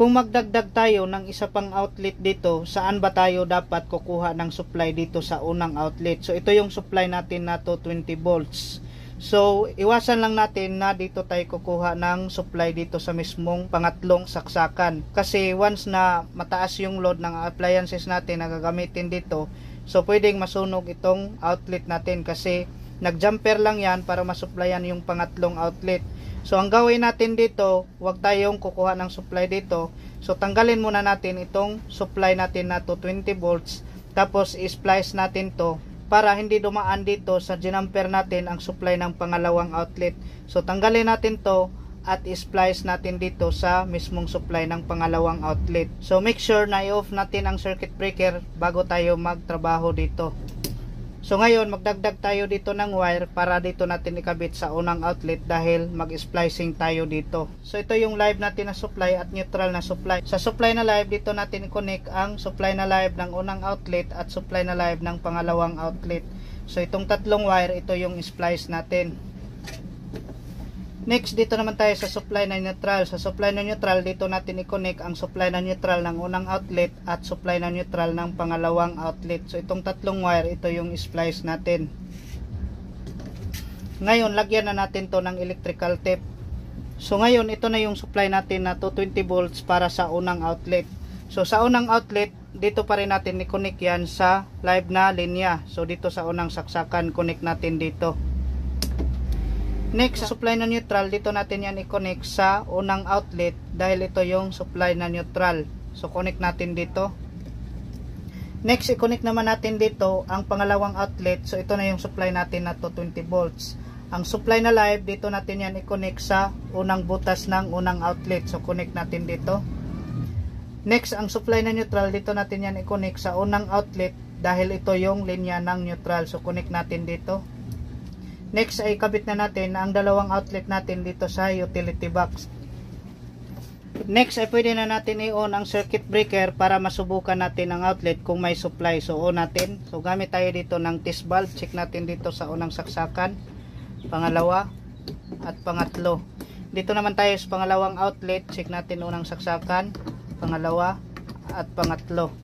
kung magdagdag tayo ng isa pang outlet dito, saan ba tayo dapat kukuha ng supply dito sa unang outlet? So ito yung supply natin na 220 volts. So iwasan lang natin na dito tayo kukuha ng supply dito sa mismong pangatlong saksakan. Kasi once na mataas yung load ng appliances natin na gagamitin dito, so pwedeng masunog itong outlet natin kasi nag-jumper lang yan para masupplyan yung pangatlong outlet. So ang gawin natin dito, huwag tayong kukuha ng supply dito. So tanggalin muna natin itong supply natin na 220 volts. Tapos i-splice natin to para hindi dumaan dito sa ginamper natin ang supply ng pangalawang outlet. So tanggalin natin to at i-splice natin dito sa mismong supply ng pangalawang outlet. So make sure na i-off natin ang circuit breaker bago tayo magtrabaho dito. So ngayon magdagdag tayo dito ng wire para dito natin ikabit sa unang outlet dahil mag-splicing tayo dito. So ito yung live natin na supply at neutral na supply. Sa supply na live dito natin i-connect ang supply na live ng unang outlet at supply na live ng pangalawang outlet. So itong tatlong wire, ito yung splice natin. Next, dito naman tayo sa supply na neutral. Sa supply na neutral, dito natin i-connect ang supply na neutral ng unang outlet at supply na neutral ng pangalawang outlet. So itong tatlong wire, ito yung splice natin. Ngayon, lagyan na natin to ng electrical tape. So ngayon, ito na yung supply natin na 220 volts para sa unang outlet. So sa unang outlet, dito pa rin natin i-connect yan sa live na linya. So dito sa unang saksakan, connect natin dito. Next, sa supply na neutral, dito natin yan i-connect sa unang outlet dahil ito yung supply na neutral. So connect natin dito. Next, i-connect naman natin dito ang pangalawang outlet. So ito na yung supply natin na 220 volts. Ang supply na live, dito natin yan i-connect sa unang butas ng unang outlet. So connect natin dito. Next, ang supply na neutral, dito natin yan i-connect sa unang outlet dahil ito yung linya ng neutral. So connect natin dito. Next ay kabit na natin ang dalawang outlet natin dito sa utility box. Next ay pwede na natin i-on ang circuit breaker para masubukan natin ang outlet kung may supply. So on natin. So gamit tayo dito ng test valve. Check natin dito sa unang saksakan, pangalawa at pangatlo. Dito naman tayo sa pangalawang outlet. Check natin unang saksakan, pangalawa at pangatlo.